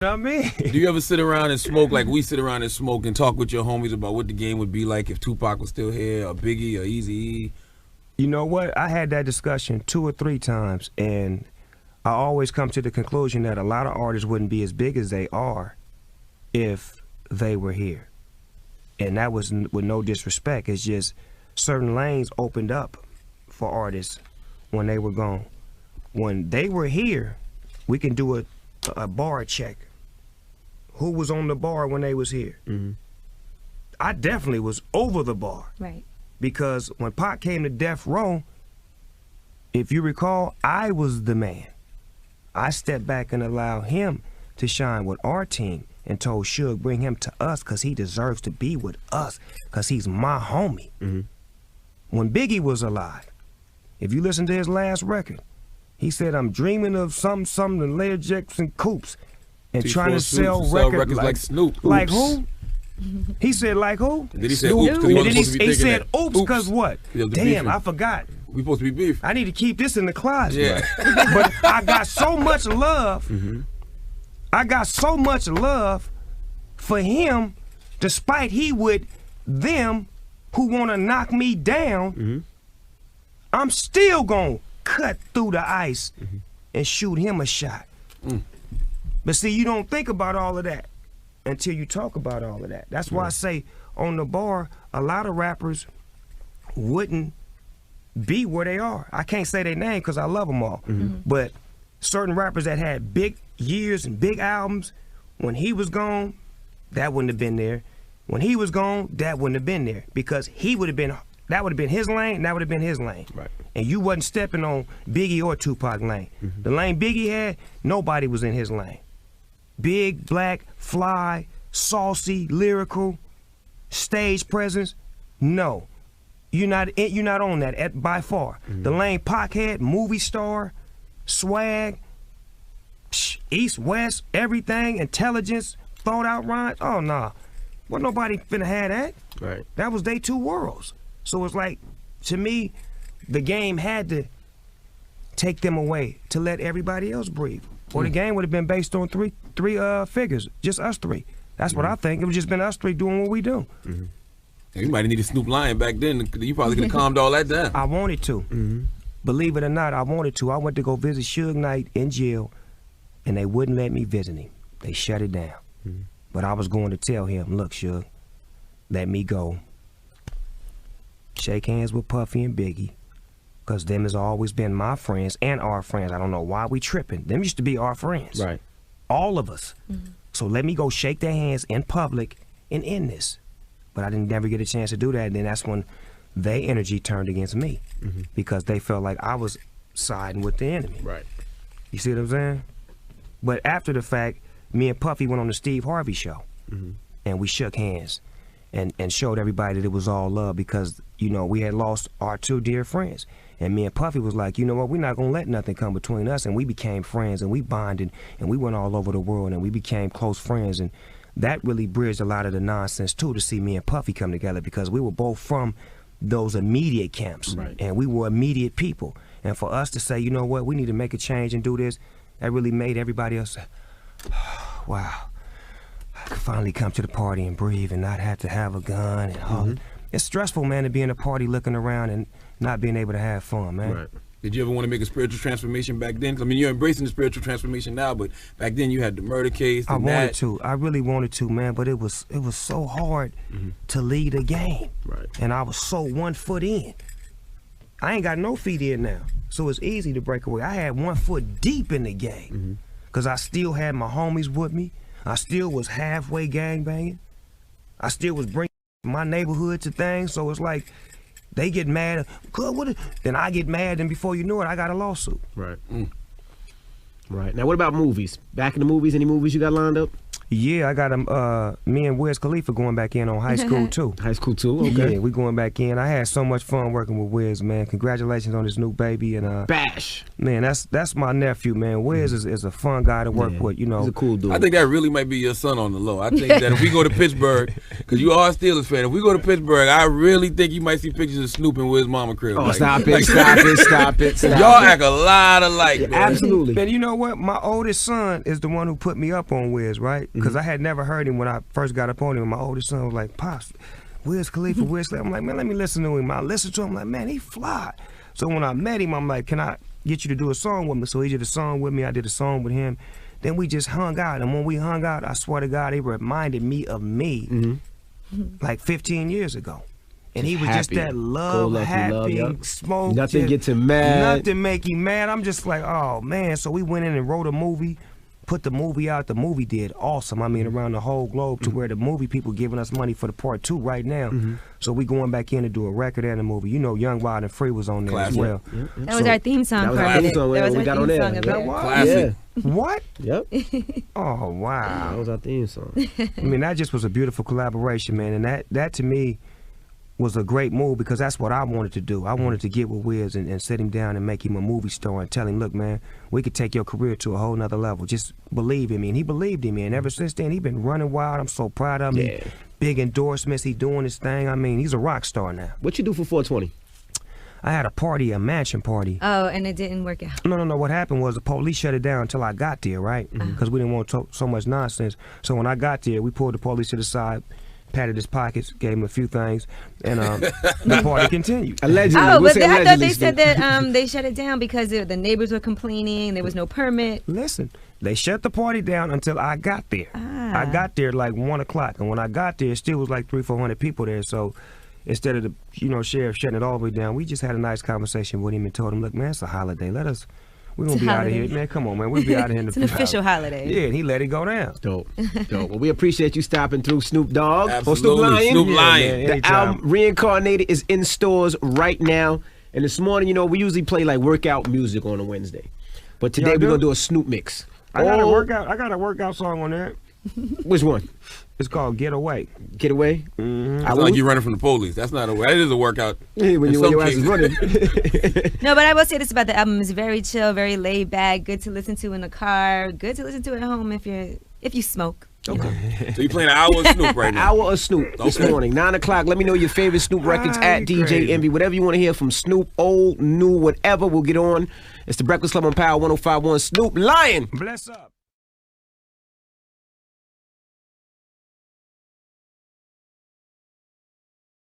know what I mean? Do you ever sit around and smoke like we sit around and smoke and talk with your homies about what the game would be like if Tupac was still here, or Biggie, or Eazy-E? You know what? I had that discussion 2 or 3 times, and I always come to the conclusion that a lot of artists wouldn't be as big as they are if they were here. And that was with no disrespect. It's just certain lanes opened up for artists when they were gone. When they were here, we can do a bar check. Who was on the bar when they was here? Mm-hmm. I definitely was over the bar. Right. Because when Pac came to Death Row, if you recall, I was the man. I stepped back and allowed him to shine with our team and told Suge bring him to us because he deserves to be with us because he's my homie. Mm-hmm. When Biggie was alive, if you listen to his last record, he said, I'm dreaming of something to Lear Jackson Coops and trying to sell records like Snoop. Like who? He said, like who? And then he said, oops, because he wasn't supposed to be he thinking said, that. oops, because what? Damn, I forgot. We supposed to be beef. I need to keep this in the closet. Yeah. But I got so much love. Mm-hmm. I got so much love for him, despite he with them who want to knock me down. Mm-hmm. I'm still going to cut through the ice and shoot him a shot. But see, you don't think about all of that until you talk about all of that. That's why I say on the bar, a lot of rappers wouldn't be where they are. I can't say their name because I love them all. But certain rappers that had big years and big albums, when he was gone, that wouldn't have been there. When he was gone, that wouldn't have been there because he would have been, that would have been his lane, that would have been his lane. Right. And you wasn't stepping on Biggie or Tupac lane. The lane Biggie had, nobody was in his lane. Big, black, fly, saucy, lyrical, stage presence, no. You're not on that by far. The lane Pac had, movie star, swag, east, west, everything, intelligence, thought out rhymes. Oh, nah. Well, nobody finna have that. Right. That was they 2 worlds. So it's like, to me, the game had to take them away to let everybody else breathe. Or the game would have been based on three figures, just us 3. That's what I think. It would just been us 3 doing what we do. You might have needed Snoop lying back then. You probably could have calmed all that down. I wanted to. Believe it or not, I wanted to. I went to go visit Suge Knight in jail, and they wouldn't let me visit him. They shut it down. But I was going to tell him, look, Suge, let me go. Shake hands with Puffy and Biggie, because them has always been my friends and our friends. I don't know why we tripping. Them used to be our friends. Right. All of us. So let me go shake their hands in public and end this. But I didn't never get a chance to do that. And then that's when their energy turned against me because they felt like I was siding with the enemy. Right. You see what I'm saying? But after the fact, me and Puffy went on the Steve Harvey show and we shook hands and showed everybody that it was all love because, you know, we had lost our 2 dear friends. And me and Puffy was like, you know what, we're not gonna let nothing come between us. And we became friends and we bonded and we went all over the world and we became close friends. And that really bridged a lot of the nonsense too, to see me and Puffy come together because we were both from those immediate camps. Right. And we were immediate people. And for us to say, you know what, we need to make a change and do this, that really made everybody else say, wow, I could finally come to the party and breathe and not have to have a gun and all. It's stressful, man, to be in a party looking around and not being able to have fun, man. Right. Did you ever want to make a spiritual transformation back then? I mean, you're embracing the spiritual transformation now, but back then you had the murder case. I wanted to. I really wanted to, man, but it was so hard to lead a game. Right. And I was so 1 foot in. I ain't got no feet in now, so it's easy to break away. I had 1 foot deep in the game because I still had my homies with me. I still was halfway gangbanging. I still was bringing my neighborhood to things, so it's like, they get mad, then I get mad, and before you know it, I got a lawsuit. Right. Right. Now, what about movies? Back in the movies, any movies you got lined up? Yeah, I got me and Wiz Khalifa going back in on High School too. High School too, okay. Yeah, we going back in. I had so much fun working with Wiz, man. Congratulations on this new baby. And Bash. Man, that's my nephew, man. Wiz is a fun guy to work with, you know. He's a cool dude. I think that really might be your son on the low. I think that if we go to Pittsburgh, because you are a Steelers fan, if we go to Pittsburgh, I really think you might see pictures of Snoop and Wiz mama crib. Oh, stop it. Y'all act a lot alike, man. Absolutely. And you know what? My oldest son is the one who put me up on Wiz, right? Because I had never heard him when I first got up on him. My oldest son was like, Pops, Wiz Khalifa, Wiz Khalifa. I'm like, man, let me listen to him. I listened to him, I'm like, man, he fly. So when I met him, I'm like, can I get you to do a song with me? So he did a song with me. I did a song with him. Then we just hung out. And when we hung out, I swear to God, he reminded me of me like 15 years ago. And he was just that love, happy, smoke. Nothing gets him mad. Nothing make him mad. I'm just like, oh, man. So we went in and wrote a movie, put the movie out. The movie did awesome. I mean, around the whole globe to where the movie people giving us money for the part 2 right now. So we going back in to do a record and a movie. You know, Young, Wild, and Free was on there as well. That was our theme song. That was our theme song when we got on there. Classic. What? Yep. Oh, wow. That was our theme song. I mean, that just was a beautiful collaboration, man. And that to me was a great move because that's what I wanted to do. I wanted to get with Wiz and sit him down and make him a movie star and tell him, look, man, we could take your career to a whole nother level. Just believe in me. And he believed in me. And ever since then, he been running wild. I'm so proud of him. Yeah. Big endorsements. He doing his thing. I mean, he's a rock star now. What you do for 420? I had a party, a mansion party. Oh, and it didn't work out. No. What happened was the police shut it down until I got there, right? Because we didn't want to talk so much nonsense. So when I got there, we pulled the police to the side, patted his pockets, gave him a few things, and the party continued. Allegedly. Oh, but I thought they said that they shut it down because the neighbors were complaining. There was no permit. Listen, they shut the party down until I got there. I got there like 1 o'clock, and when I got there, it still was like 300-400 people there. So instead of the sheriff shutting it all the way down, we just had a nice conversation with him and told him, look, man, it's a holiday. We're going to be out of here. Man, come on, man. We'll be out of here in the It's an official holiday. Yeah, and he let it go down. Dope. Well, we appreciate you stopping through, Snoop Dogg. Absolutely. Or Snoop Lion. Snoop Lion. Man, The album Reincarnated is in stores right now. And this morning, we usually play like workout music on a Wednesday. But today we're going to do a Snoop mix. I got a workout song on there. Which one? It's called Get Away. Get Away? It's like you're running from the police. That's not a way. That is a workout. Yeah, when your ass is running. No, but I will say this about the album. It's very chill, very laid back, good to listen to in the car, good to listen to at home if you smoke. Okay. So you're playing an hour of Snoop right now. Hour of Snoop this morning, 9 o'clock. Let me know your favorite Snoop records at DJ crazy. Envy. Whatever you want to hear from Snoop, old, new, whatever, we'll get on. It's the Breakfast Club on Power 105.1. Snoop Lion. Bless up.